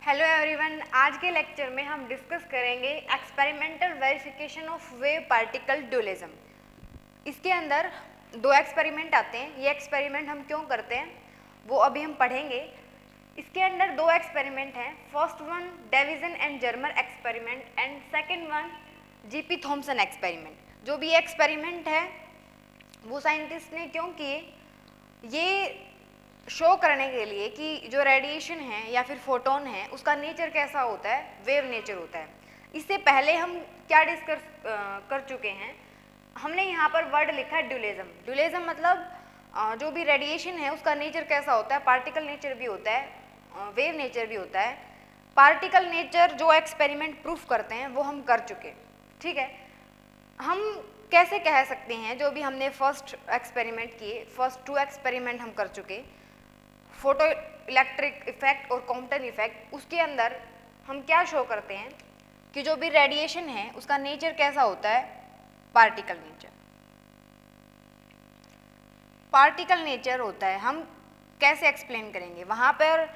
Hello everyone, आज के lecture में हम डिस्कस करेंगे experimental verification of wave particle dualism. इसके अंदर दो एक्सपेरिमेंट आते हैं। ये एक्सपेरिमेंट हम क्यों करते हैं वो अभी हम पढ़ेंगे। इसके अंदर दो एक्सपेरिमेंट हैं। First one Davisson and Germer experiment and second one GP Thomson experiment. जो भी एक्सपेरिमेंट है वो साइंटिस्ट ने क्यों किए, ये शो करने के लिए कि जो रेडिएशन है या फिर फोटोन है उसका नेचर कैसा होता है, वेव नेचर होता है। इससे पहले हम क्या डिस्कस कर चुके हैं, हमने यहाँ पर वर्ड लिखा है ड्यूलिज्म। ड्यूलिज्म मतलब जो भी रेडिएशन है उसका नेचर कैसा होता है, पार्टिकल नेचर भी होता है, वेव नेचर भी होता है। पार्टिकल नेचर जो एक्सपेरिमेंट प्रूफ करते हैं वो हम कर चुके, ठीक है। हम कैसे कह सकते हैं, जो भी हमने फर्स्ट एक्सपेरिमेंट किए, फर्स्ट टू एक्सपेरिमेंट हम कर चुके, फोटो इलेक्ट्रिक इफेक्ट और कॉम्पटन इफेक्ट, उसके अंदर हम क्या शो करते हैं कि जो भी रेडिएशन है उसका नेचर कैसा होता है, पार्टिकल नेचर। पार्टिकल नेचर होता है, हम कैसे एक्सप्लेन करेंगे। वहाँ पर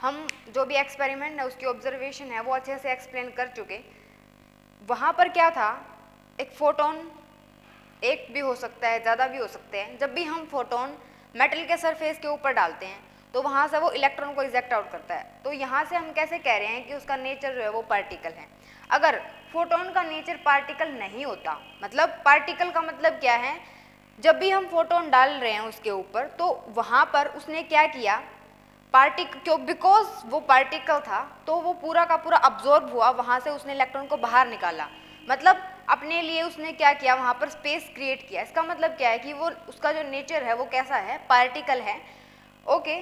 हम जो भी एक्सपेरिमेंट है उसकी ऑब्जर्वेशन है वो अच्छे से एक्सप्लेन कर चुके। वहाँ पर क्या था, एक फोटोन एक भी हो सकता है, ज़्यादा भी हो सकते हैं। जब भी हम फोटोन मेटल के सरफेस के ऊपर डालते हैं तो वहाँ से वो इलेक्ट्रॉन को इजेक्ट आउट करता है। तो यहाँ से हम कैसे कह रहे हैं कि उसका नेचर जो है वो पार्टिकल है। अगर फोटोन का नेचर पार्टिकल नहीं होता, मतलब पार्टिकल का मतलब क्या है, जब भी हम फोटोन डाल रहे हैं उसके ऊपर तो वहाँ पर उसने क्या किया, क्यों, बिकॉज वो पार्टिकल था तो वो पूरा का पूरा अब्जॉर्ब हुआ, वहाँ से उसने इलेक्ट्रॉन को बाहर निकाला, मतलब अपने लिए उसने क्या किया, वहाँ पर स्पेस क्रिएट किया। इसका मतलब क्या है कि वो उसका जो नेचर है वो कैसा है, पार्टिकल है। ओके,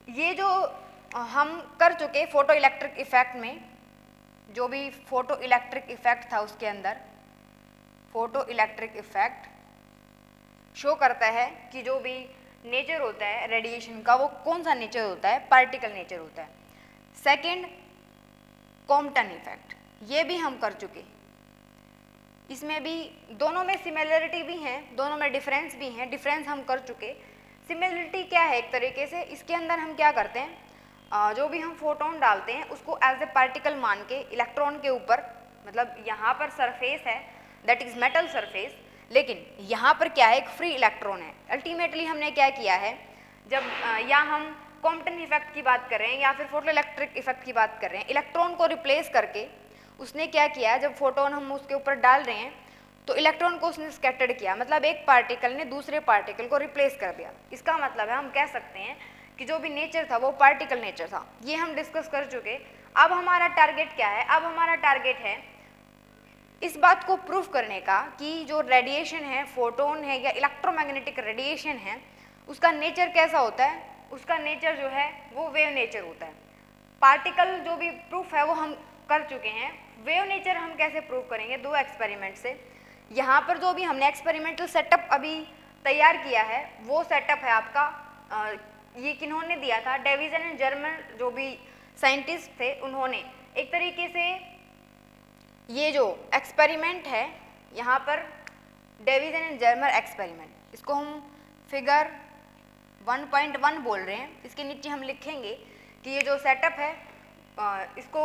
ये जो हम कर चुके फोटो इलेक्ट्रिक इफेक्ट में, जो भी फोटो इलेक्ट्रिक इफेक्ट था उसके अंदर फोटो इलेक्ट्रिक इफेक्ट शो करता है कि जो भी नेचर होता है रेडिएशन का वो कौन सा नेचर होता है, पार्टिकल नेचर होता है। सेकंड कॉम्पटन इफेक्ट, ये भी हम कर चुके। इसमें भी दोनों में सिमिलरिटी भी है, दोनों में डिफरेंस भी है। डिफरेंस हम कर चुके। सिमिलरिटी क्या है, एक तरीके से इसके अंदर हम क्या करते हैं, जो भी हम फोटोन डालते हैं उसको एज ए पार्टिकल मान के इलेक्ट्रॉन के ऊपर, मतलब यहाँ पर सरफेस है दैट इज मेटल सरफेस, लेकिन यहाँ पर क्या है, एक फ्री इलेक्ट्रॉन है। अल्टीमेटली हमने क्या किया है, जब या हम कॉम्पटन इफेक्ट की बात कर रहे हैं या फिर फोटो इलेक्ट्रिक इफेक्ट की बात कर रहे हैं, इलेक्ट्रॉन को रिप्लेस करके उसने क्या किया, जब फोटोन हम उसके ऊपर डाल रहे हैं तो इलेक्ट्रॉन को उसने स्कैटर्ड किया, मतलब एक पार्टिकल ने दूसरे पार्टिकल को रिप्लेस कर दिया। इसका मतलब है हम कह सकते हैं कि जो भी नेचर था वो पार्टिकल नेचर था। ये हम डिस्कस कर चुके। अब हमारा टारगेट क्या है, अब हमारा टारगेट है इस बात को प्रूफ करने का कि जो रेडिएशन है, फोटोन है या इलेक्ट्रोमैग्नेटिक रेडिएशन है, उसका नेचर कैसा होता है। उसका नेचर जो है वो वेव नेचर होता है। पार्टिकल जो भी प्रूफ है वो हम कर चुके हैं। वेव नेचर हम कैसे प्रूव करेंगे, दो एक्सपेरिमेंट से। यहाँ पर जो भी हमने एक्सपेरिमेंटल सेटअप अभी तैयार किया है वो सेटअप है आपका, ये किन्होंने दिया था, डेविसन एंड जर्मर जो भी साइंटिस्ट थे उन्होंने। एक तरीके से ये जो एक्सपेरिमेंट है यहाँ पर डेविसन एंड जर्मर एक्सपेरिमेंट, इसको हम फिगर 1.1 बोल रहे हैं। इसके नीचे हम लिखेंगे कि ये जो सेटअप है इसको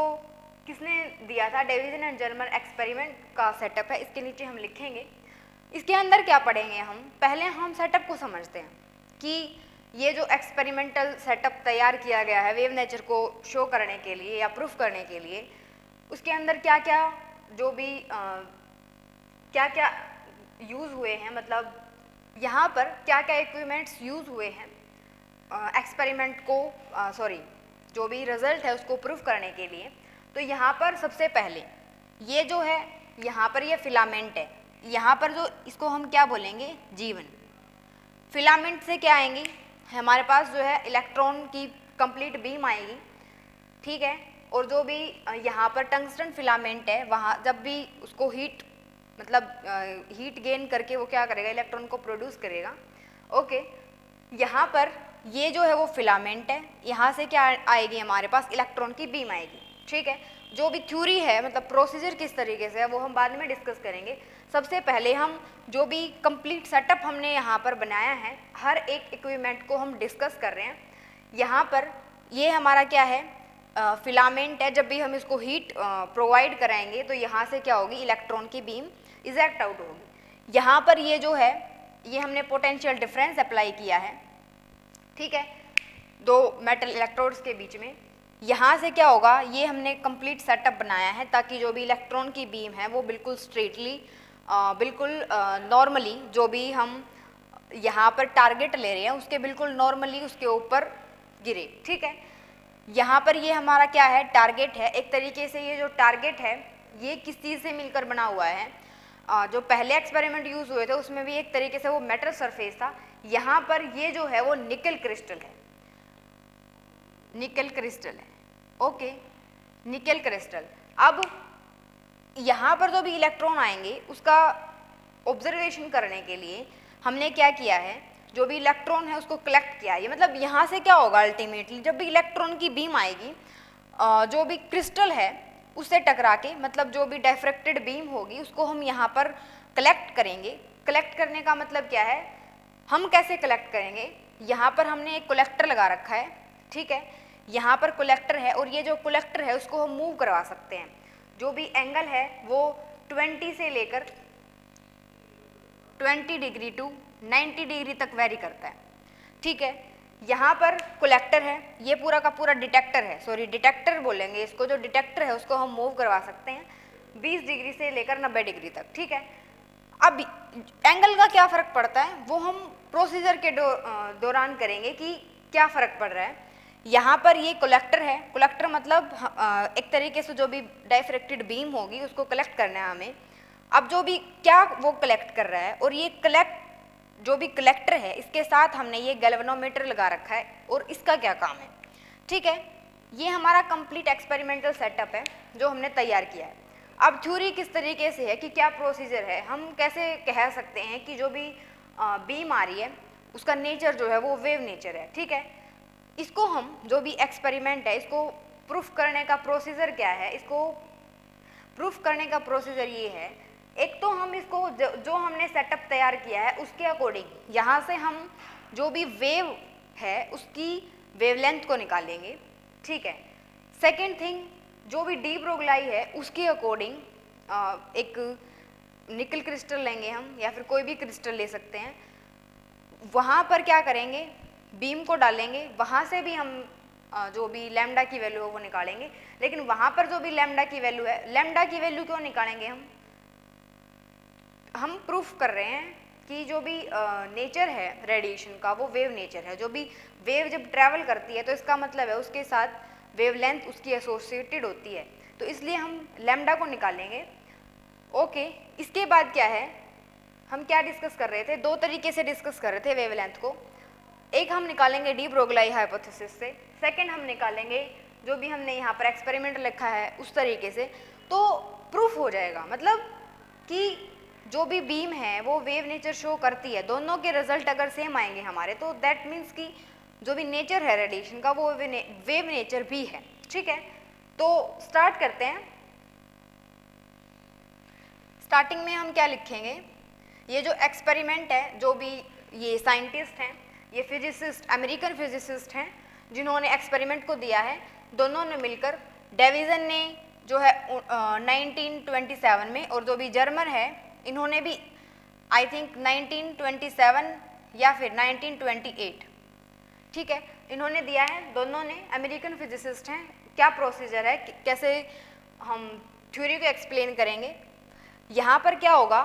किसने दिया था, डेविसन एंड जर्मर एक्सपेरिमेंट का सेटअप है। इसके नीचे हम लिखेंगे। इसके अंदर क्या पढ़ेंगे हम, पहले हम सेटअप को समझते हैं कि ये जो एक्सपेरिमेंटल सेटअप तैयार किया गया है वेव नेचर को शो करने के लिए या प्रूफ करने के लिए, उसके अंदर क्या क्या जो भी क्या क्या यूज़ हुए हैं, मतलब यहाँ पर क्या क्या इक्विपमेंट्स यूज़ हुए हैं एक्सपेरिमेंट को जो भी रिजल्ट है उसको प्रूफ करने के लिए। तो यहाँ पर सबसे पहले ये जो है, यहाँ पर ये फिलामेंट है, यहाँ पर जो इसको हम क्या बोलेंगे, जीवन। फिलामेंट से क्या आएंगी, हमारे पास जो है इलेक्ट्रॉन की कंप्लीट बीम आएगी, ठीक है। और जो भी यहाँ पर टंगस्टन फिलामेंट है, वहाँ जब भी उसको हीट हीट गेन करके वो क्या करेगा, इलेक्ट्रॉन को प्रोड्यूस करेगा। ओके, यहाँ पर ये जो है वो फिलामेंट है, यहाँ से क्या आएगी, हमारे पास इलेक्ट्रॉन की बीम आएगी, ठीक है। जो भी थ्योरी है, मतलब प्रोसीजर किस तरीके से है वो हम बाद में डिस्कस करेंगे। सबसे पहले हम जो भी कंप्लीट सेटअप हमने यहाँ पर बनाया है, हर एक इक्विपमेंट को हम डिस्कस कर रहे हैं। यहाँ पर ये हमारा क्या है, फिलामेंट है, जब भी हम इसको हीट प्रोवाइड कराएंगे तो यहाँ से क्या होगी, इलेक्ट्रॉन की बीम इजेक्ट आउट होगी। यहाँ पर ये जो है ये हमने पोटेंशियल डिफरेंस अप्लाई किया है, ठीक है, दो मेटल इलेक्ट्रोड्स के बीच में। यहाँ से क्या होगा, ये हमने कंप्लीट सेटअप बनाया है ताकि जो भी इलेक्ट्रॉन की बीम है वो बिल्कुल स्ट्रेटली बिल्कुल नॉर्मली जो भी हम यहाँ पर टारगेट ले रहे हैं उसके बिल्कुल नॉर्मली उसके ऊपर गिरे, ठीक है। यहाँ पर ये हमारा क्या है, टारगेट है। एक तरीके से ये जो टारगेट है ये किस चीज़ से मिलकर बना हुआ है, जो पहले एक्सपेरिमेंट यूज़ हुए थे उसमें भी एक तरीके से वो मेटल सरफेस था। यहाँ पर ये जो है वो निकल क्रिस्टल है, निकल क्रिस्टल है, ओके, निकल क्रिस्टल। अब यहाँ पर जो भी इलेक्ट्रॉन आएंगे उसका ऑब्जर्वेशन करने के लिए हमने क्या किया है, जो भी इलेक्ट्रॉन है उसको कलेक्ट किया है। ये मतलब यहाँ से क्या होगा, अल्टीमेटली जब भी इलेक्ट्रॉन की बीम आएगी जो भी क्रिस्टल है उससे टकरा के, मतलब जो भी डायफ्रेक्टेड बीम होगी उसको हम यहाँ पर कलेक्ट करेंगे। कलेक्ट करने का मतलब क्या है, हम कैसे कलेक्ट करेंगे, यहाँ पर हमने एक कलेक्टर लगा रखा है, ठीक है, यहाँ पर कलेक्टर है और ये जो कलेक्टर है उसको हम मूव करवा सकते हैं। जो भी एंगल है वो 20 से लेकर 20 डिग्री टू 90 डिग्री तक वेरी करता है, ठीक है। यहाँ पर कलेक्टर है, ये पूरा का पूरा डिटेक्टर है, सॉरी डिटेक्टर बोलेंगे इसको, जो डिटेक्टर है उसको हम मूव करवा सकते हैं 20 डिग्री से लेकर 90 डिग्री तक, ठीक है। अब एंगल का क्या फ़र्क पड़ता है वो हम प्रोसीजर के दौरान करेंगे कि क्या फ़र्क पड़ रहा है। यहाँ पर ये कलेक्टर है, कलेक्टर मतलब एक तरीके से जो भी डायफ्रेक्टेड बीम होगी उसको कलेक्ट करना है हमें। अब जो भी क्या वो कलेक्ट कर रहा है, और ये जो भी कलेक्टर है इसके साथ हमने ये गैल्वेनोमीटर लगा रखा है, और इसका क्या काम है, ठीक है। ये हमारा कंप्लीट एक्सपेरिमेंटल सेटअप है जो हमने तैयार किया है। अब थ्योरी किस तरीके से है कि क्या प्रोसीजर है, हम कैसे कह सकते हैं कि जो भी बीम आ रही है उसका नेचर जो है वो वेव नेचर है, ठीक है। इसको हम जो भी एक्सपेरिमेंट है इसको प्रूफ करने का प्रोसीजर क्या है, इसको प्रूफ करने का प्रोसीजर ये है, एक तो हम इसको जो हमने सेटअप तैयार किया है उसके अकॉर्डिंग यहाँ से हम जो भी वेव है उसकी वेवलेंथ को निकालेंगे, ठीक है। सेकेंड थिंग, जो भी डी ब्रोगलाई है उसके अकॉर्डिंग एक निकल क्रिस्टल लेंगे हम, या फिर कोई भी क्रिस्टल ले सकते हैं, वहाँ पर क्या करेंगे, बीम को डालेंगे, वहाँ से भी हम जो भी लैम्डा की वैल्यू है वो निकालेंगे। लेकिन वहाँ पर जो भी लैम्डा की वैल्यू है, लैम्डा की वैल्यू क्यों निकालेंगे हम प्रूफ कर रहे हैं कि जो भी नेचर है रेडिएशन का वो वेव नेचर है। जो भी वेव जब ट्रैवल करती है तो इसका मतलब है उसके साथ वेवलेंथ उसकी एसोसिएटेड होती है, तो इसलिए हम लैम्डा को निकालेंगे, ओके। इसके बाद क्या है, हम क्या डिस्कस कर रहे थे, दो तरीके से डिस्कस कर रहे थे वेवलेंथ को। एक हम निकालेंगे डी ब्रोगलाई हाइपोथेसिस से, सेकंड हम निकालेंगे जो भी हमने यहाँ पर एक्सपेरिमेंट लिखा है उस तरीके से, तो प्रूफ हो जाएगा। मतलब कि जो भी बीम है वो वेव नेचर शो करती है, दोनों के रिजल्ट अगर सेम आएंगे हमारे तो दैट मीन्स कि जो भी नेचर है रेडिएशन का वो वेव नेचर भी है, ठीक है। तो स्टार्ट करते हैं। स्टार्टिंग में हम क्या लिखेंगे, ये जो एक्सपेरिमेंट है, जो भी ये साइंटिस्ट हैं, ये फिजिसिस्ट, अमेरिकन फिजिसिस्ट हैं जिन्होंने एक्सपेरिमेंट को दिया है, दोनों ने मिलकर, डेविसन ने जो है 1927 में, और जो भी जर्मन है इन्होंने भी आई थिंक 1927 या फिर 1928, ठीक है, इन्होंने दिया है, दोनों ने अमेरिकन फिजिसिस्ट हैं। क्या प्रोसीजर है, कैसे हम थ्योरी को एक्सप्लेन करेंगे। यहाँ पर क्या होगा,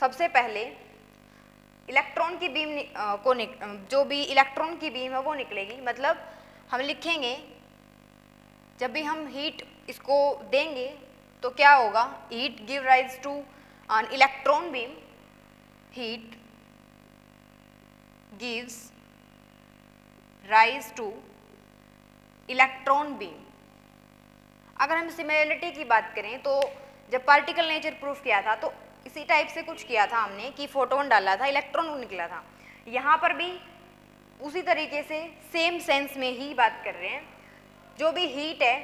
सबसे पहले इलेक्ट्रॉन की बीम जो भी इलेक्ट्रॉन की बीम है वो निकलेगी। मतलब हम लिखेंगे जब भी हम हीट इसको देंगे तो क्या होगा, heat give rise to an electron beam, heat gives rise to electron beam। अगर हम सिमिलरिटी की बात करें तो जब पार्टिकल नेचर प्रूफ किया था तो इसी टाइप से कुछ किया था हमने कि फोटोन डाला था, इलेक्ट्रॉन निकला था। यहाँ पर भी उसी तरीके से सेम सेंस में ही बात कर रहे हैं। जो भी हीट है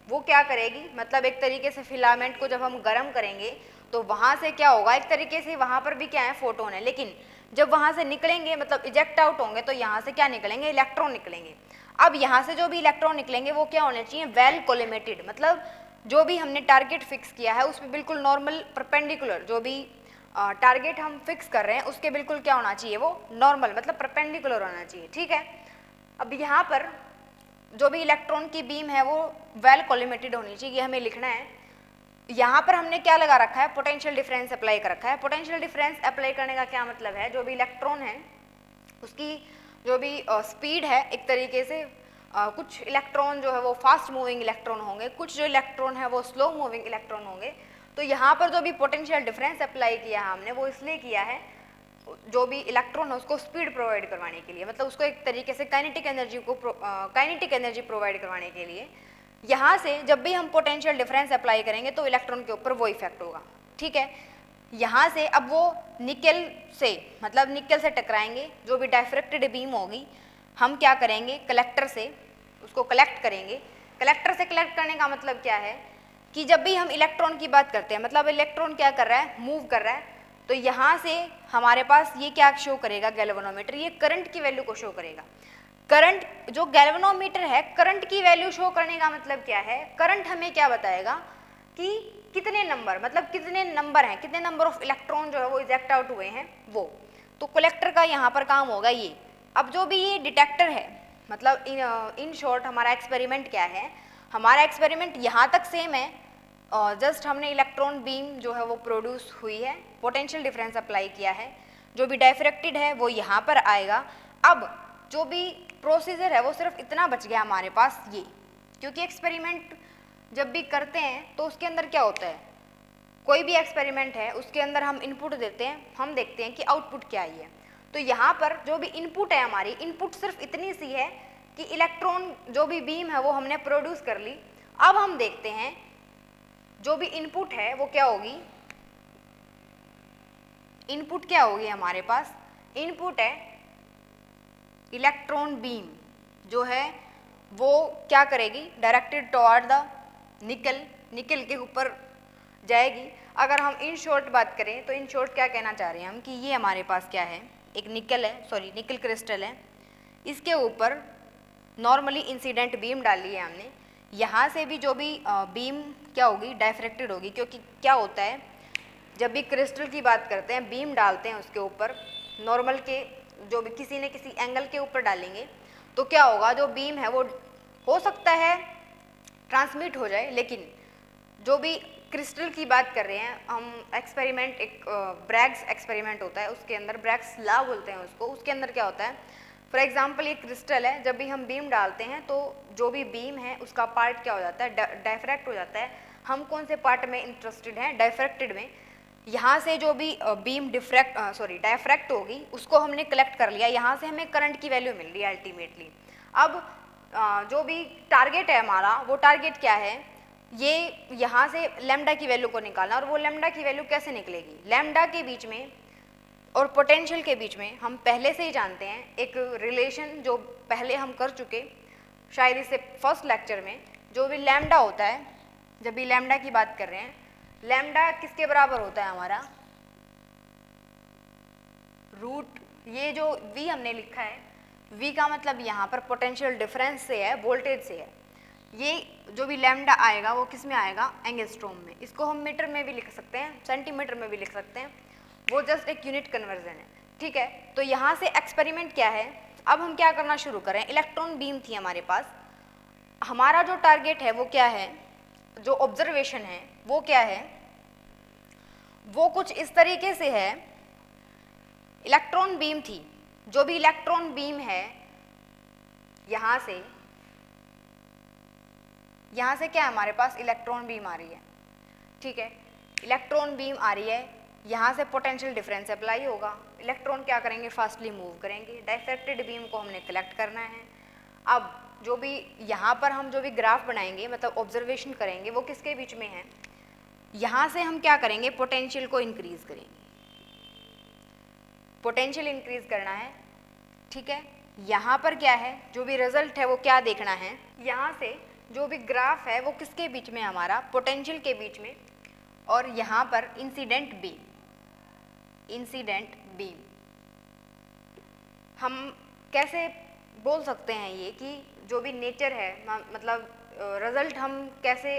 वो क्या करेगी, मतलब एक तरीके से फिलामेंट को जब हम गर्म करेंगे तो वहाँ से क्या होगा, एक तरीके से वहाँ पर भी क्या है, फोटोन है, लेकिन जब वहाँ से निकलेंगे मतलब इजेक्ट आउट होंगे तो यहाँ से क्या निकलेंगे, इलेक्ट्रॉन निकलेंगे। अब यहाँ से जो भी इलेक्ट्रॉन निकलेंगे वो क्या होने चाहिए, वेल कोलिमेटेड, मतलब जो भी हमने टारगेट फिक्स किया है उस पर बिल्कुल नॉर्मल परपेंडिकुलर, जो भी टारगेट हम फिक्स कर रहे हैं उसके बिल्कुल क्या होना चाहिए, वो नॉर्मल मतलब परपेंडिकुलर होना चाहिए। ठीक है, अब यहाँ पर जो भी इलेक्ट्रॉन की बीम है वो वेल कोलिमेटेड होनी चाहिए, ये हमें लिखना है। यहाँ पर हमने क्या लगा रखा है, पोटेंशियल डिफरेंस अप्लाई कर रखा है। पोटेंशियल डिफरेंस अप्लाई करने का क्या मतलब है, जो भी इलेक्ट्रॉन है उसकी जो भी स्पीड है, एक तरीके से कुछ इलेक्ट्रॉन जो है वो फास्ट मूविंग इलेक्ट्रॉन होंगे, कुछ जो इलेक्ट्रॉन है वो स्लो मूविंग इलेक्ट्रॉन होंगे। तो यहाँ पर जो भी पोटेंशियल डिफरेंस अप्लाई किया है हमने वो इसलिए किया है जो भी इलेक्ट्रॉन है उसको स्पीड प्रोवाइड करवाने के लिए, मतलब उसको एक तरीके से काइनेटिक एनर्जी प्रोवाइड करवाने के लिए। यहाँ से जब भी हम पोटेंशियल डिफरेंस अप्लाई करेंगे तो इलेक्ट्रॉन के ऊपर वो इफेक्ट होगा। ठीक है, यहाँ से अब वो निकल से मतलब निकल से टकराएंगे, जो भी डायफ्रेक्टेड बीम होगी हम क्या करेंगे, कलेक्टर से उसको कलेक्ट करेंगे। कलेक्टर से कलेक्ट करने का मतलब क्या है कि जब भी हम इलेक्ट्रॉन की बात करते हैं, मतलब इलेक्ट्रॉन क्या कर रहा है, मूव कर रहा है, तो यहाँ से हमारे पास ये क्या शो करेगा, गैल्वेनोमीटर, ये करंट की वैल्यू को शो करेगा। करंट जो गैल्वेनोमीटर है, करंट की वैल्यू शो करने का मतलब क्या है, करंट हमें क्या बताएगा कि कितने नंबर, मतलब कितने नंबर हैं, कितने नंबर ऑफ इलेक्ट्रॉन जो है वो इजेक्ट आउट हुए हैं वो। तो कलेक्टर का यहाँ पर काम होगा ये। अब जो भी ये डिटेक्टर है, मतलब इन शॉर्ट हमारा एक्सपेरिमेंट क्या है, हमारा एक्सपेरिमेंट यहाँ तक सेम है, जस्ट हमने इलेक्ट्रॉन बीम जो है वो प्रोड्यूस हुई है, पोटेंशियल डिफरेंस अप्लाई किया है, जो भी डायफ्रेक्टेड है वो यहाँ पर आएगा। अब जो भी प्रोसीजर है वो सिर्फ इतना बच गया हमारे पास ये, क्योंकि एक्सपेरिमेंट जब भी करते हैं तो उसके अंदर क्या होता है, कोई भी एक्सपेरिमेंट है उसके अंदर हम इनपुट देते हैं, हम देखते हैं कि आउटपुट क्या आई है। तो यहाँ पर जो भी इनपुट है हमारी, इनपुट सिर्फ इतनी सी है कि इलेक्ट्रॉन जो भी बीम है वो हमने प्रोड्यूस कर ली। अब हम देखते हैं जो भी इनपुट है वो क्या होगी, इनपुट क्या होगी हमारे पास, इनपुट है इलेक्ट्रॉन बीम जो है वो क्या करेगी, डायरेक्टेड टुवर्ड द निकल, निकल के ऊपर जाएगी। अगर हम इन शॉर्ट बात करें तो इन शॉर्ट क्या कहना चाह रहे हैं हम कि ये हमारे पास क्या है, एक निकल है, सॉरी निकल क्रिस्टल है, इसके ऊपर नॉर्मली इंसिडेंट बीम डाली है हमने। यहाँ से भी जो भी बीम क्या होगी, डायफ्रेक्टेड होगी, क्योंकि क्या होता है जब भी क्रिस्टल की बात करते हैं, बीम डालते हैं उसके ऊपर, नॉर्मल के जो भी किसी न किसी एंगल के ऊपर डालेंगे तो क्या होगा, जो बीम है वो हो सकता है ट्रांसमिट हो जाए, लेकिन जो भी क्रिस्टल की बात कर रहे हैं हम, एक्सपेरिमेंट एक ब्रैग्स एक्सपेरिमेंट होता है, उसके अंदर ब्रैग्स लॉ बोलते हैं उसको, उसके अंदर क्या होता है, फॉर एग्जांपल ये क्रिस्टल है, जब भी हम बीम डालते हैं तो जो भी बीम है उसका पार्ट क्या हो जाता है, डायफ्रैक्ट हो जाता है। हम कौन से पार्ट में इंटरेस्टेड हैं, डायफ्रैक्टेड में। यहाँ से जो भी बीम डायफ्रैक्ट होगी उसको हमने कलेक्ट कर लिया, यहाँ से हमें करंट की वैल्यू मिल रही है अल्टीमेटली। अब जो भी टारगेट है हमारा, वो टारगेट क्या है, ये यहाँ से लैम्डा की वैल्यू को निकालना, और वो लैम्डा की वैल्यू कैसे निकलेगी, लैम्डा के बीच में और पोटेंशियल के बीच में हम पहले से ही जानते हैं एक रिलेशन जो पहले हम कर चुके शायद इससे फर्स्ट लेक्चर में, जो भी लैम्डा होता है, जब भी लैम्डा की बात कर रहे हैं, लैम्डा किसके बराबर होता है हमारा, रूट, ये जो v हमने लिखा है, v का मतलब यहाँ पर पोटेंशियल डिफरेंस से है, वोल्टेज से है। ये जो भी लैम्डा आएगा वो किस में आएगा, एंगस्ट्रॉम में। इसको हम मीटर में भी लिख सकते हैं, सेंटीमीटर में भी लिख सकते हैं, वो जस्ट एक यूनिट कन्वर्जन है। ठीक है, तो यहाँ से एक्सपेरिमेंट क्या है, अब हम क्या करना शुरू करें, इलेक्ट्रॉन बीम थी हमारे पास, हमारा जो टारगेट है वो क्या है, जो ऑब्जर्वेशन है वो क्या है, वो कुछ इस तरीके से है, इलेक्ट्रॉन बीम थी, जो भी इलेक्ट्रॉन बीम है यहाँ से क्या है हमारे पास, इलेक्ट्रॉन बीम आ रही है। ठीक है, इलेक्ट्रॉन बीम आ रही है, यहाँ से पोटेंशियल डिफरेंस अप्लाई होगा, इलेक्ट्रॉन क्या करेंगे, फास्टली मूव करेंगे, डायफ्रैक्टेड बीम को हमने कलेक्ट करना है। अब जो भी यहाँ पर हम जो भी ग्राफ बनाएंगे, मतलब ऑब्जर्वेशन करेंगे, वो किसके बीच में है, यहाँ से हम क्या करेंगे, पोटेंशियल को इंक्रीज करेंगे, पोटेंशियल इंक्रीज करना है। ठीक है, यहाँ पर क्या है, जो भी रिजल्ट है वो क्या देखना है, यहाँ से जो भी ग्राफ है वो किसके बीच में, हमारा पोटेंशियल के बीच में, और यहाँ पर इंसिडेंट बीम, इंसिडेंट बीम हम कैसे बोल सकते हैं ये कि जो भी नेचर है, मतलब रिजल्ट हम कैसे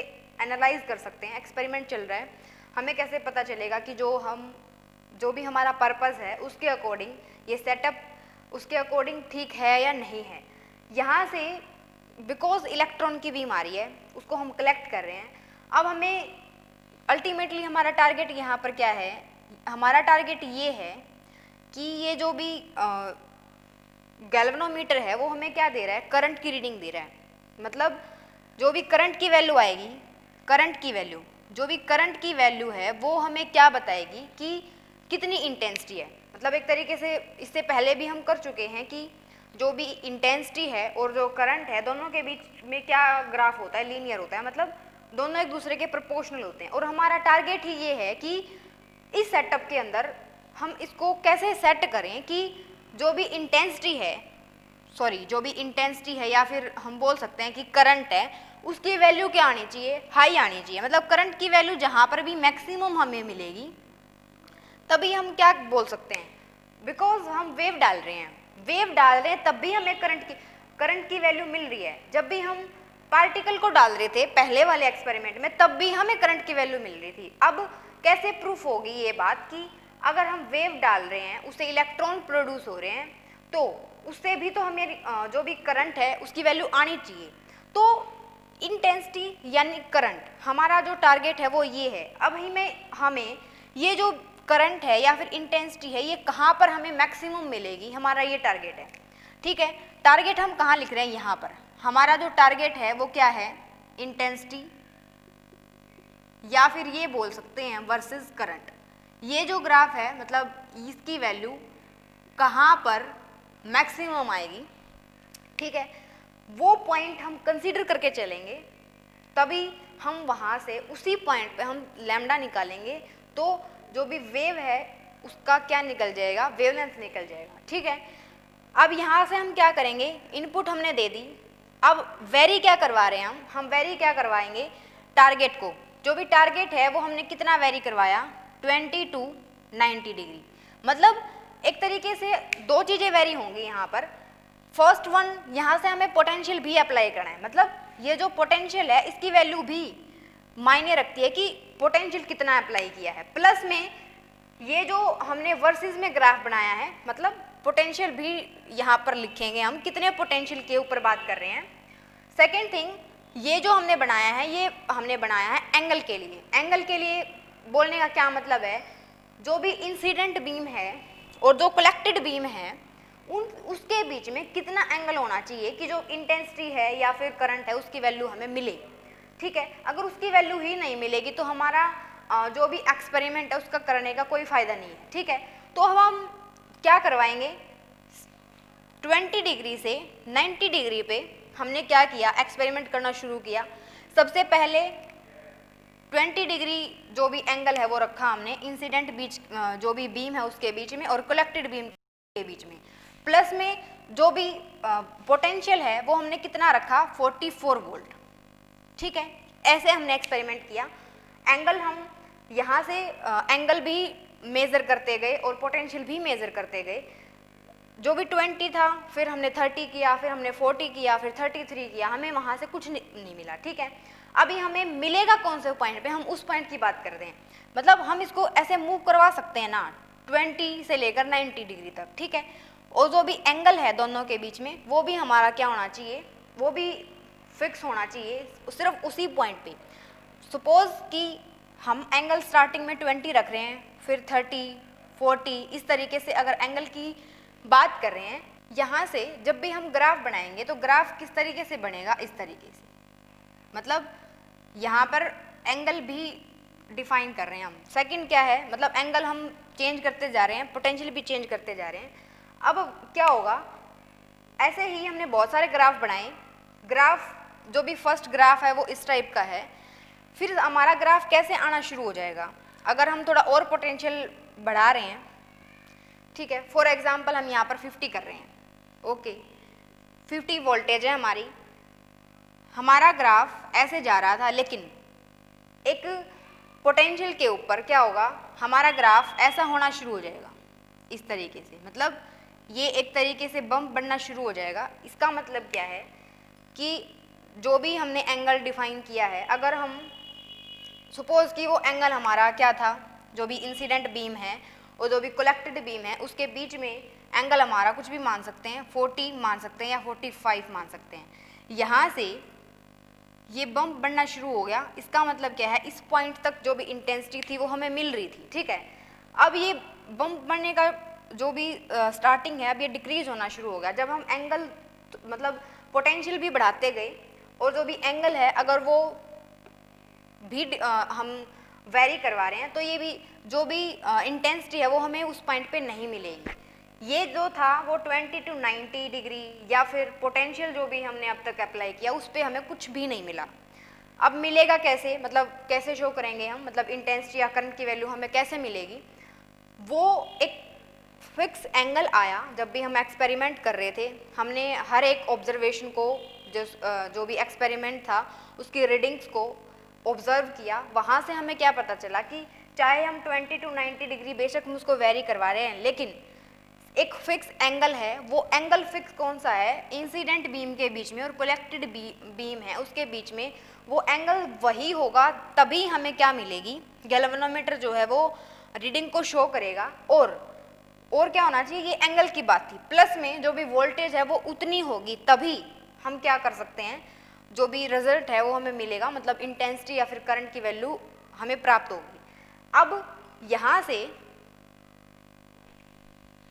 एनालाइज कर सकते हैं, एक्सपेरिमेंट चल रहा है, हमें कैसे पता चलेगा कि जो भी हमारा पर्पस है उसके अकॉर्डिंग ये सेटअप उसके अकॉर्डिंग ठीक है या नहीं है। यहाँ से बिकॉज इलेक्ट्रॉन की बीम आ रही है, उसको हम कलेक्ट कर रहे हैं। अब हमें अल्टीमेटली हमारा टारगेट यहाँ पर क्या है, हमारा टारगेट ये है कि ये जो भी गैल्वेनोमीटर है वो हमें क्या दे रहा है, करंट की रीडिंग दे रहा है। मतलब जो भी करंट की वैल्यू आएगी, जो भी करंट की वैल्यू है वो हमें क्या बताएगी कि कितनी इंटेंसिटी है। मतलब एक तरीके से इससे पहले भी हम कर चुके हैं कि जो भी इंटेंसिटी है और जो करंट है दोनों के बीच में क्या ग्राफ होता है, लीनियर होता है, मतलब दोनों एक दूसरे के प्रोपोर्शनल होते हैं। और हमारा टारगेट ही ये है कि इस सेटअप के अंदर हम इसको कैसे सेट करें कि जो भी इंटेंसिटी है या फिर हम बोल सकते हैं कि करंट है, उसकी वैल्यू क्या आनी चाहिए, हाई आनी चाहिए। मतलब करंट की वैल्यू जहाँ पर भी मैक्सिमम हमें मिलेगी तभी हम क्या बोल सकते हैं, बिकॉज हम वेव डाल रहे हैं तब भी हमें करंट की वैल्यू मिल रही है। जब भी हम पार्टिकल को डाल रहे थे पहले वाले एक्सपेरिमेंट में तब भी हमें करंट की वैल्यू मिल रही थी। अब कैसे प्रूफ होगी ये बात कि अगर हम वेव डाल रहे हैं उससे इलेक्ट्रॉन प्रोड्यूस हो रहे हैं तो उससे भी तो हमें जो भी करंट है उसकी वैल्यू आनी चाहिए। तो इंटेंसिटी यानी करंट, हमारा जो टारगेट है वो ये है। अब हमें ये जो करंट है या फिर इंटेंसिटी है ये कहाँ पर हमें मैक्सिमम मिलेगी, हमारा ये टारगेट है। ठीक है, टारगेट हम कहाँ लिख रहे हैं, यहाँ पर हमारा जो टारगेट है वो क्या है, इंटेंसिटी या फिर ये बोल सकते हैं वर्सेस करंट। ये जो ग्राफ है मतलब इसकी वैल्यू कहाँ पर मैक्सिमम आएगी, ठीक है, वो पॉइंट हम कंसीडर करके चलेंगे, तभी हम वहाँ से उसी पॉइंट पे हम लैम्डा निकालेंगे तो जो भी वेव है उसका क्या निकल जाएगा, वेवलेंथ निकल जाएगा। ठीक है, अब यहाँ से हम क्या करेंगे, इनपुट हमने दे दी, अब वेरी क्या करवा रहे हैं हम वेरी क्या करवाएंगे, टारगेट को, जो भी टारगेट है वो हमने कितना वेरी करवाया, 20 to 90 डिग्री। मतलब एक तरीके से दो चीज़ें वेरी होंगी यहाँ पर। फर्स्ट वन, यहाँ से हमें पोटेंशियल भी अप्लाई करना है, मतलब ये जो पोटेंशियल है इसकी वैल्यू भी मायने रखती है कि पोटेंशियल कितना अप्लाई किया है। प्लस में ये जो हमने वर्सेस में ग्राफ बनाया है, मतलब पोटेंशियल भी यहाँ पर लिखेंगे हम, कितने पोटेंशियल के ऊपर बात कर रहे हैं। सेकेंड थिंग, ये जो हमने बनाया है ये हमने बनाया है एंगल के लिए। एंगल के लिए बोलने का क्या मतलब है, जो भी इंसिडेंट बीम है और जो कलेक्टेड बीम है उसके बीच में कितना एंगल होना चाहिए कि जो इंटेंसिटी है या फिर करंट है उसकी वैल्यू हमें मिले। ठीक है, अगर उसकी वैल्यू ही नहीं मिलेगी तो हमारा जो भी एक्सपेरिमेंट है उसका करने का कोई फ़ायदा नहीं है। ठीक है, तो हम क्या करवाएंगे, 20 डिग्री से 90 डिग्री पे हमने क्या किया, एक्सपेरिमेंट करना शुरू किया। सबसे पहले 20 डिग्री जो भी एंगल है वो रखा हमने इंसिडेंट बीच जो भी बीम है उसके बीच में और कलेक्टेड बीम के बीच में। प्लस में जो भी पोटेंशियल है वो हमने कितना रखा, 44 वोल्ट। ठीक है, ऐसे हमने एक्सपेरिमेंट किया। एंगल हम यहाँ से एंगल भी मेज़र करते गए और पोटेंशियल भी मेज़र करते गए। जो भी 20 था फिर हमने 30 किया, फिर हमने 40 किया, फिर 33 किया, हमें वहाँ से कुछ नहीं मिला। ठीक है, अभी हमें मिलेगा कौन से पॉइंट पे, हम उस पॉइंट की बात करते हैं। मतलब हम इसको ऐसे मूव करवा सकते हैं ना 20 से लेकर 90 डिग्री तक। ठीक है, और जो भी एंगल है दोनों के बीच में वो भी हमारा क्या होना चाहिए, वो भी फिक्स होना चाहिए सिर्फ उसी पॉइंट पे। सपोज कि हम एंगल स्टार्टिंग में 20 रख रहे हैं, फिर 30, 40, इस तरीके से अगर एंगल की बात कर रहे हैं। यहाँ से जब भी हम ग्राफ बनाएंगे तो ग्राफ किस तरीके से बनेगा, इस तरीके से। मतलब यहाँ पर एंगल भी डिफाइन कर रहे हैं हम। सेकंड क्या है, मतलब एंगल हम चेंज करते जा रहे हैं, पोटेंशियल भी चेंज करते जा रहे हैं। अब क्या होगा, ऐसे ही हमने बहुत सारे ग्राफ बनाए। ग्राफ जो भी फर्स्ट ग्राफ है वो इस टाइप का है। फिर हमारा ग्राफ कैसे आना शुरू हो जाएगा, अगर हम थोड़ा और पोटेंशियल बढ़ा रहे हैं। ठीक है, फॉर एग्जांपल हम यहाँ पर 50 कर रहे हैं, ओके 50 वोल्टेज है हमारी, हमारा ग्राफ ऐसे जा रहा था, लेकिन एक पोटेंशियल के ऊपर क्या होगा, हमारा ग्राफ ऐसा होना शुरू हो जाएगा इस तरीके से। मतलब ये एक तरीके से बम्प बनना शुरू हो जाएगा। इसका मतलब क्या है कि जो भी हमने एंगल डिफाइन किया है, अगर हम सपोज कि वो एंगल हमारा क्या था, जो भी इंसिडेंट बीम है और जो भी कलेक्टेड बीम है उसके बीच में एंगल हमारा कुछ भी मान सकते हैं, 40 मान सकते हैं या 45 मान सकते हैं। यहाँ से ये बम्प बढ़ना शुरू हो गया। इसका मतलब क्या है, इस पॉइंट तक जो भी इंटेंसिटी थी वो हमें मिल रही थी, ठीक है। अब ये बम्प बढ़ने का जो भी स्टार्टिंग है, अब ये डिक्रीज होना शुरू हो गया। जब हम एंगल मतलब पोटेंशियल भी बढ़ाते गए और जो भी एंगल है अगर वो भी हम वेरी करवा रहे हैं तो ये भी जो भी इंटेंसिटी है वो हमें उस पॉइंट पे नहीं मिलेगी। ये जो था वो 20 to 90 डिग्री या फिर पोटेंशियल जो भी हमने अब तक अप्लाई किया उस पर हमें कुछ भी नहीं मिला। अब मिलेगा कैसे, मतलब कैसे शो करेंगे हम, मतलब इंटेंसिटी या करंट की वैल्यू हमें कैसे मिलेगी। वो एक फिक्स एंगल आया जब भी हम एक्सपेरिमेंट कर रहे थे। हमने हर एक ऑब्जर्वेशन को जो भी एक्सपेरिमेंट था उसकी रीडिंग्स को ऑब्जर्व किया। वहाँ से हमें क्या पता चला कि चाहे हम 20 to 90 डिग्री बेशक हम उसको वेरी करवा रहे हैं, लेकिन एक फिक्स एंगल है। वो एंगल फिक्स कौन सा है, इंसिडेंट बीम के बीच में और कलेक्टेड बीम है उसके बीच में, वो एंगल वही होगा। तभी हमें क्या मिलेगी, गैल्वेनोमीटर जो है वो रीडिंग को शो करेगा। और क्या होना चाहिए, ये एंगल की बात थी। प्लस में जो भी वोल्टेज है वो उतनी होगी, तभी हम क्या कर सकते हैं, जो भी रिजल्ट है वो हमें मिलेगा, मतलब इंटेंसिटी या फिर करंट की वैल्यू हमें प्राप्त होगी। अब यहाँ से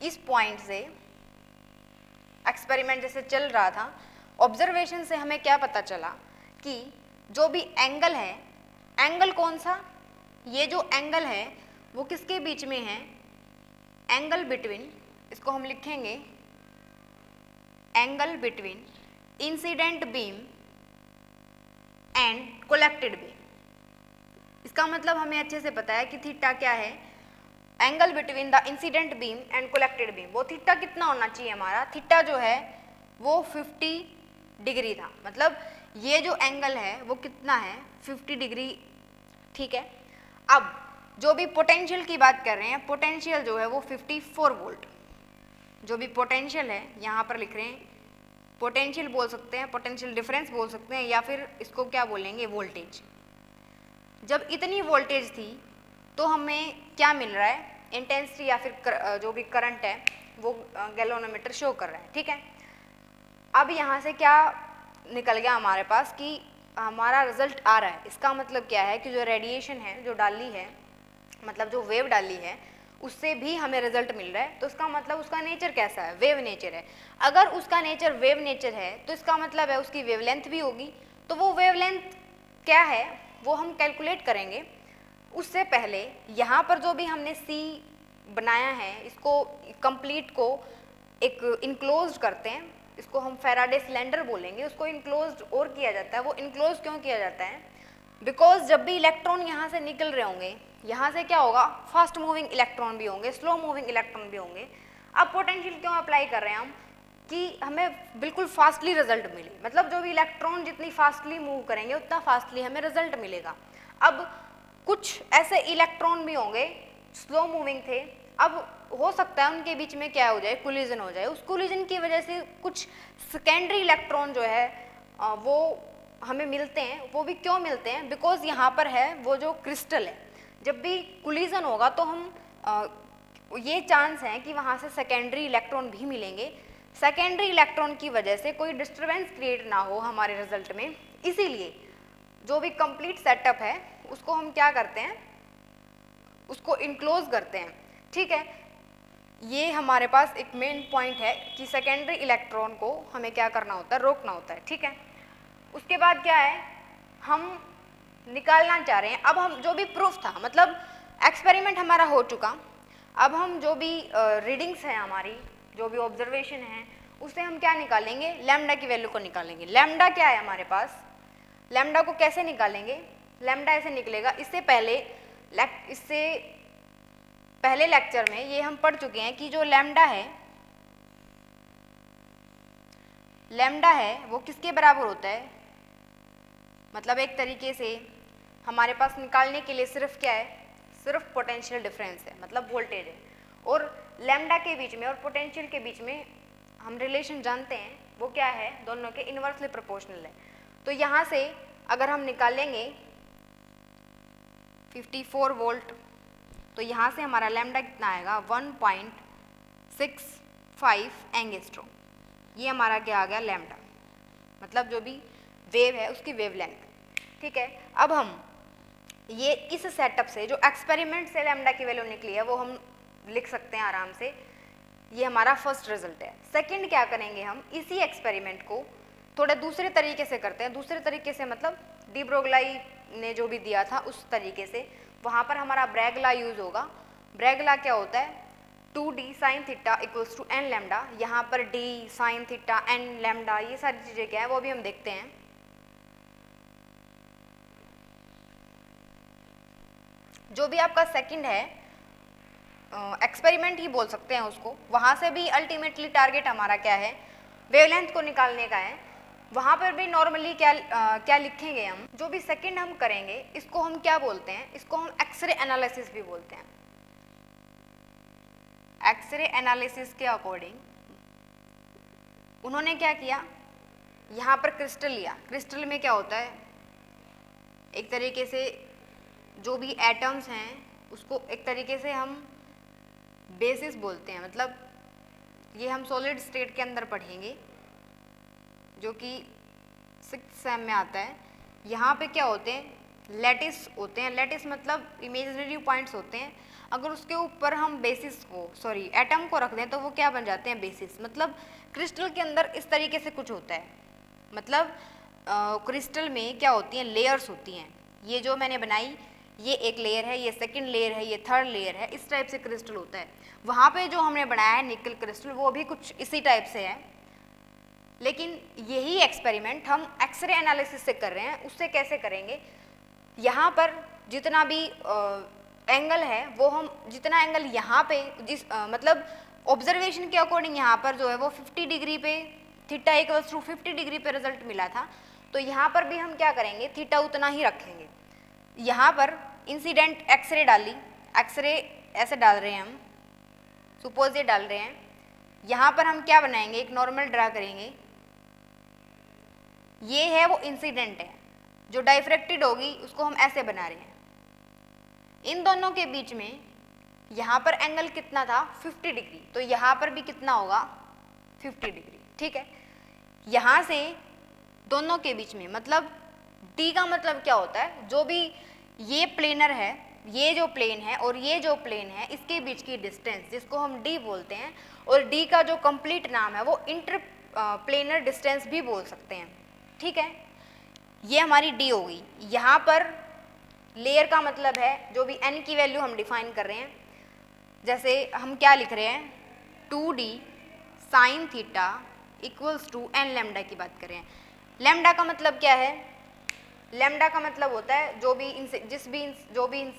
इस पॉइंट से एक्सपेरिमेंट जैसे चल रहा था, ऑब्जर्वेशन से हमें क्या पता चला कि जो भी एंगल है, एंगल कौन सा, ये जो एंगल है वो किसके बीच में है, एंगल बिटवीन, इसको हम लिखेंगे angle between incident beam and collected beam. इसका मतलब हमें अच्छे से पता है कि थीटा क्या है, angle between the incident beam and collected beam. वो थीटा कितना होना चाहिए हमारा, थीटा जो है वो 50 डिग्री था। मतलब ये जो एंगल है वो कितना है, 50 डिग्री, ठीक है। अब जो भी पोटेंशियल की बात कर रहे हैं, पोटेंशियल जो है वो 54 वोल्ट, जो भी पोटेंशियल है यहाँ पर लिख रहे हैं, पोटेंशियल बोल सकते हैं, पोटेंशियल डिफरेंस बोल सकते हैं, या फिर इसको क्या बोलेंगे, वोल्टेज। जब इतनी वोल्टेज थी तो हमें क्या मिल रहा है, इंटेंसिटी या फिर जो भी करंट है वो गैल्वेनोमीटर शो कर रहा है, ठीक है। अब यहाँ से क्या निकल गया हमारे पास कि हमारा रिजल्ट आ रहा है। इसका मतलब क्या है कि जो रेडिएशन है जो डाली है, मतलब जो वेव डाली है उससे भी हमें रिजल्ट मिल रहा है। तो इसका मतलब उसका नेचर कैसा है, वेव नेचर है। अगर उसका नेचर वेव नेचर है तो इसका मतलब है उसकी वेवलेंथ भी होगी। तो वो वेवलेंथ क्या है वो हम कैलकुलेट करेंगे। उससे पहले यहाँ पर जो भी हमने सी बनाया है, इसको कंप्लीट को एक इनक्लोज्ड करते हैं, इसको हम फैराडे सिलेंडर बोलेंगे। उसको इनक्लोज्ड और किया जाता है। वो इनक्लोज क्यों किया जाता है, बिकॉज जब भी इलेक्ट्रॉन यहाँ से निकल रहे होंगे, यहाँ से क्या होगा, फास्ट मूविंग इलेक्ट्रॉन भी होंगे, स्लो मूविंग इलेक्ट्रॉन भी होंगे। अब पोटेंशियल क्यों अप्लाई कर रहे हैं हम, कि हमें बिल्कुल फास्टली रिजल्ट मिले। मतलब जो भी इलेक्ट्रॉन जितनी फास्टली मूव करेंगे उतना फास्टली हमें रिजल्ट मिलेगा। अब कुछ ऐसे इलेक्ट्रॉन भी होंगे स्लो मूविंग थे, अब हो सकता है उनके बीच में क्या हो जाए, कोलिजन हो जाए। उस कोलिजन की वजह से कुछ सेकेंडरी इलेक्ट्रॉन जो है वो हमें मिलते हैं। वो भी क्यों मिलते हैं, बिकॉज यहाँ पर है वो जो क्रिस्टल है, जब भी कोलिजन होगा तो हम ये चांस है कि वहाँ से सेकेंडरी इलेक्ट्रॉन भी मिलेंगे। सेकेंडरी इलेक्ट्रॉन की वजह से कोई डिस्टर्बेंस क्रिएट ना हो हमारे रिजल्ट में, इसीलिए जो भी कंप्लीट सेटअप है उसको हम क्या करते हैं, उसको इनक्लोज करते हैं, ठीक है। ये हमारे पास एक मेन पॉइंट है कि सेकेंडरी इलेक्ट्रॉन को हमें क्या करना होता है, रोकना होता है, ठीक है। उसके बाद क्या है, हम निकालना चाह रहे हैं। अब हम जो भी प्रूफ था, मतलब एक्सपेरिमेंट हमारा हो चुका, अब हम जो भी रीडिंग्स हैं हमारी, जो भी ऑब्जर्वेशन है, उससे हम क्या निकालेंगे, लैम्डा की वैल्यू को निकालेंगे। लैम्डा क्या है हमारे पास, लैम्डा को कैसे निकालेंगे, लैम्डा ऐसे निकलेगा। इससे पहले लेक्चर में ये हम पढ़ चुके हैं कि जो लैम्डा है वो किसके बराबर होता है, मतलब एक तरीके से हमारे पास निकालने के लिए सिर्फ क्या है, सिर्फ पोटेंशियल डिफरेंस है, मतलब वोल्टेज है। और लैम्डा के बीच में और पोटेंशियल के बीच में हम रिलेशन जानते हैं, वो क्या है, दोनों के इन्वर्सली प्रोपोर्शनल है। तो यहाँ से अगर हम निकालेंगे 54 वोल्ट, तो यहाँ से हमारा लैम्डा कितना आएगा 1.65 एंगस्ट्रॉम। ये हमारा क्या आ गया लैम्डा, मतलब जो भी वेव है उसकी वेवलेंथ। ठीक है, अब हम ये इस सेटअप से जो एक्सपेरिमेंट से लैम्डा की वैल्यू निकली है वो हम लिख सकते हैं आराम से। ये हमारा फर्स्ट रिजल्ट है। सेकंड क्या करेंगे, हम इसी एक्सपेरिमेंट को थोड़ा दूसरे तरीके से करते हैं। दूसरे तरीके से मतलब डी ब्रोगलाई ने जो भी दिया था उस तरीके से। वहाँ पर हमारा ब्रैग लॉ यूज होगा। ब्रैग लॉ क्या होता है, 2d sine theta equals to n lambda. यहाँ पर d sine theta n lambda ये सारी चीज़ें क्या है वो भी हम देखते हैं। जो भी आपका सेकंड है एक्सपेरिमेंट ही बोल सकते हैं उसको, वहाँ से भी अल्टीमेटली टारगेट हमारा क्या है, वेवलेंथ को निकालने का है। वहाँ पर भी नॉर्मली क्या लिखेंगे हम, जो भी सेकंड हम करेंगे इसको हम क्या बोलते हैं, इसको हम एक्सरे एनालिसिस भी बोलते हैं। एक्सरे एनालिसिस के अकॉर्डिंग उन्होंने क्या किया, यहाँ पर क्रिस्टल लिया। क्रिस्टल में क्या होता है, एक तरीके से जो भी एटम्स हैं उसको एक तरीके से हम बेसिस बोलते हैं। मतलब ये हम सॉलिड स्टेट के अंदर पढ़ेंगे जो कि 6th सेम में आता है। यहाँ पे क्या होते हैं, लैटिस होते हैं। लैटिस मतलब इमेजिनरी पॉइंट्स होते हैं। अगर उसके ऊपर हम बेसिस को एटम को रख दें तो वो क्या बन जाते हैं, बेसिस। मतलब क्रिस्टल के अंदर इस तरीके से कुछ होता है। मतलब क्रिस्टल में क्या होती हैं, लेयर्स होती हैं। ये जो मैंने बनाई ये एक लेयर है, ये सेकंड लेयर है, ये थर्ड लेयर है। इस टाइप से क्रिस्टल होता है। वहाँ पे जो हमने बनाया है निकल क्रिस्टल वो भी कुछ इसी टाइप से है। लेकिन यही एक्सपेरिमेंट हम एक्सरे एनालिसिस से कर रहे हैं। उससे कैसे करेंगे, यहाँ पर जितना भी एंगल है वो हम जितना एंगल यहाँ पे मतलब ऑब्जर्वेशन के अकॉर्डिंग यहाँ पर जो है वो 50 डिग्री पे थीटा इक्वल्स टू 50 डिग्री पे रिजल्ट मिला था। तो यहाँ पर भी हम क्या करेंगे, थीटा उतना ही रखेंगे। यहाँ पर इंसिडेंट एक्सरे डाली, एक्सरे ऐसे डाल रहे हैं हम, सुपोज ये डाल रहे हैं। यहाँ पर हम क्या बनाएंगे, एक नॉर्मल ड्रा करेंगे। ये है वो इंसिडेंट है, जो डाइफ्रैक्टेड होगी उसको हम ऐसे बना रहे हैं। इन दोनों के बीच में यहाँ पर एंगल कितना था, 50 डिग्री। तो यहाँ पर भी कितना होगा, 50 डिग्री। ठीक है, यहाँ से दोनों के बीच में मतलब डी का मतलब क्या होता है, जो भी ये प्लेनर है, ये जो प्लेन है और ये जो प्लेन है, इसके बीच की डिस्टेंस जिसको हम डी बोलते हैं। और डी का जो कंप्लीट नाम है वो इंटर प्लेनर डिस्टेंस भी बोल सकते हैं। ठीक है, ये हमारी डी होगी। यहाँ पर लेयर का मतलब है जो भी एन की वैल्यू हम डिफाइन कर रहे हैं। जैसे हम क्या लिख रहे हैं, 2d sine theta equals to n lambda की बात कर रहे हैं। लैम्डा का मतलब क्या है, लैम्डा का मतलब होता है जो भी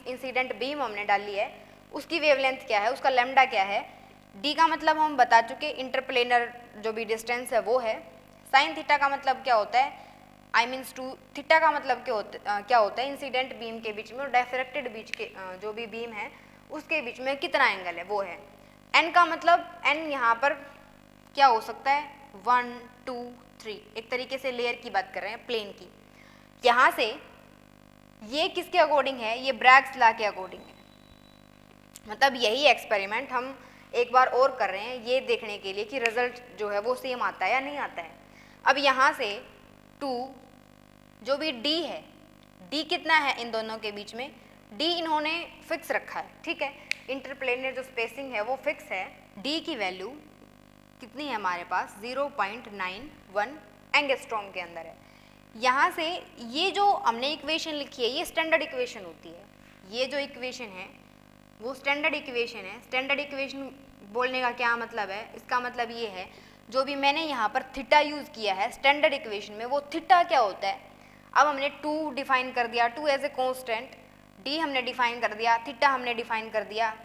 इंसिडेंट बीम हमने डाली है उसकी वेवलेंथ क्या है, उसका लैम्डा क्या है। डी का मतलब हम बता चुके, इंटरप्लेनर जो भी डिस्टेंस है वो है। साइन थीटा का मतलब क्या होता है, आई मीन्स टू थीटा का मतलब क्या होता है, इंसिडेंट बीम के बीच में और डायफ्रैक्टेड बीच के जो भी बीम है उसके बीच में कितना एंगल है वो है। एन का मतलब, एन यहाँ पर क्या हो सकता है, 1 2 3, एक तरीके से लेयर की बात कर रहे हैं, प्लेन की। यहाँ से ये किसके अकॉर्डिंग है, ये ब्रैग्स लॉ के अकॉर्डिंग है। मतलब यही एक्सपेरिमेंट हम एक बार और कर रहे हैं ये देखने के लिए कि रिजल्ट जो है वो सेम आता है या नहीं आता है। अब यहाँ से 2 जो भी d है, d कितना है इन दोनों के बीच में, d इन्होंने फिक्स रखा है। ठीक है, इंटरप्लेनर जो स्पेसिंग है वो फिक्स है। d की वैल्यू कितनी है हमारे पास, 0.91 एंगस्ट्रॉम के अंदर है। यहाँ से ये जो हमने इक्वेशन लिखी है ये स्टैंडर्ड इक्वेशन होती है। ये जो इक्वेशन है वो स्टैंडर्ड इक्वेशन है। स्टैंडर्ड इक्वेशन बोलने का क्या मतलब है, इसका मतलब ये है जो भी मैंने यहाँ पर थीटा यूज़ किया है स्टैंडर्ड इक्वेशन में, वो थीटा क्या होता है। अब हमने 2 डिफाइन कर दिया, 2 एज ए कॉन्स्टेंट, डी हमने डिफाइन कर दिया, थीटा हमने डिफाइन कर दिया।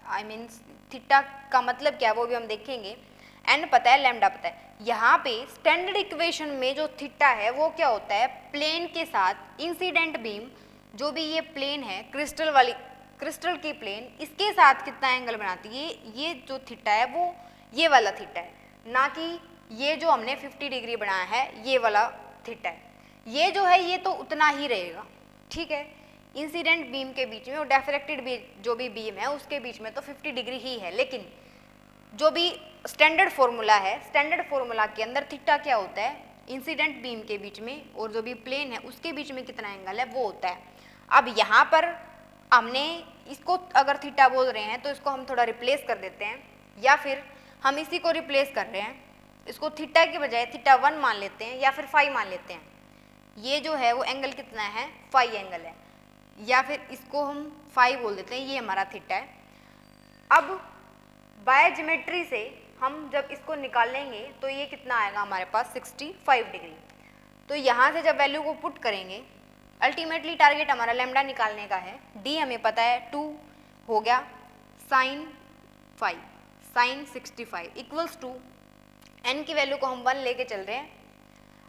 आई मीन्स थीटा का मतलब क्या है वो भी हम देखेंगे। एन पता है, लैम्डा पता है। यहाँ पे स्टैंडर्ड इक्वेशन में जो थीटा है वो क्या होता है, प्लेन के साथ इंसिडेंट बीम, जो भी ये प्लेन है क्रिस्टल वाली क्रिस्टल की प्लेन इसके साथ कितना एंगल बनाती है, ये जो थीटा है वो ये वाला थीटा है, ना कि ये जो हमने 50 डिग्री बनाया है ये वाला थीटा है। ये जो है ये तो उतना ही रहेगा, ठीक है। इंसिडेंट बीम के बीच में और डिफ्रैक्टेड जो भी बीम है उसके बीच में तो 50 डिग्री ही है, लेकिन जो भी स्टैंडर्ड फॉर्मूला है, स्टैंडर्ड फॉर्मूला के अंदर थीटा क्या होता है, इंसिडेंट बीम के बीच में और जो भी प्लेन है उसके बीच में कितना एंगल है वो होता है। अब यहाँ पर हमने इसको अगर थीटा बोल रहे हैं तो इसको हम थोड़ा रिप्लेस कर देते हैं, या फिर हम इसी को रिप्लेस कर रहे हैं, इसको थीटा के बजाय थीटा 1 मान लेते हैं या फिर फाई मान लेते हैं। ये जो है वो एंगल कितना है, फाई एंगल है, या फिर इसको हम फाई बोल देते हैं, ये हमारा थीटा है। अब बाय ज्योमेट्री से हम जब इसको निकालेंगे तो ये कितना आएगा हमारे पास 65 डिग्री। तो यहाँ से जब वैल्यू को पुट करेंगे, अल्टीमेटली टारगेट हमारा लैम्डा निकालने का है, डी हमें पता है 2 हो गया साइन 65 इक्वल्स टू एन की वैल्यू को हम 1 लेके चल रहे हैं।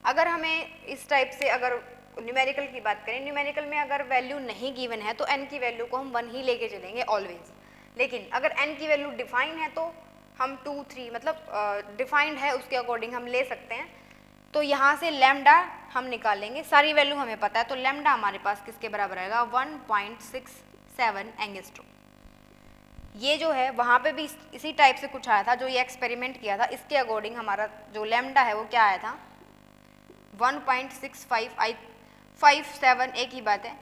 अगर हमें इस टाइप से अगर न्यूमेरिकल की बात करें, न्यूमेरिकल में अगर वैल्यू नहीं गिवन है तो एन की वैल्यू को हम 1 ही लेके चलेंगे ऑलवेज, लेकिन अगर एन की वैल्यू डिफाइन है तो हम 2 3 मतलब डिफाइंड है उसके अकॉर्डिंग हम ले सकते हैं। तो यहाँ से लैम्डा हम निकालेंगे, सारी वैल्यू हमें पता है, तो लैम्डा हमारे पास किसके बराबर आएगा 1.67 एंगस्ट्रोम। ये जो है वहाँ पे भी इसी टाइप से कुछ आया था, जो ये एक्सपेरिमेंट किया था इसके अकॉर्डिंग हमारा जो लैम्डा है वो क्या आया था 1.6557, एक ही बात है।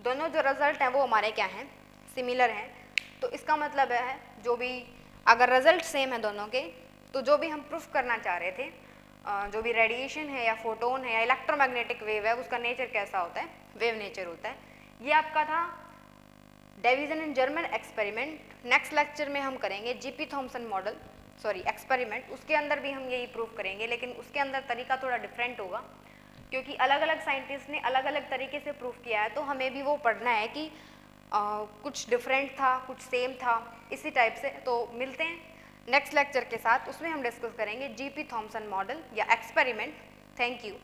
दोनों जो रिजल्ट हैं वो हमारे क्या हैं, सिमिलर हैं। तो इसका मतलब है जो भी अगर रिजल्ट सेम है दोनों के, तो जो भी हम प्रूफ करना चाह रहे थे, जो भी रेडिएशन है या फोटोन है या इलेक्ट्रोमैग्नेटिक वेव है उसका नेचर कैसा होता है, वेव नेचर होता है। ये आपका था Davisson and German experiment. Next lecture में हम करेंगे जीपी थॉम्सन मॉडल एक्सपेरिमेंट, उसके अंदर भी हम यही प्रूफ करेंगे, लेकिन उसके अंदर तरीका थोड़ा डिफरेंट होगा क्योंकि अलग अलग साइंटिस्ट ने अलग अलग तरीके से प्रूफ किया है। तो हमें भी वो पढ़ना है कि कुछ डिफरेंट था, कुछ सेम था, इसी टाइप से। तो मिलते हैं नेक्स्ट लेक्चर के साथ, उसमें हम डिस्कस करेंगे जीपी थॉम्सन मॉडल या एक्सपेरिमेंट। Thank you.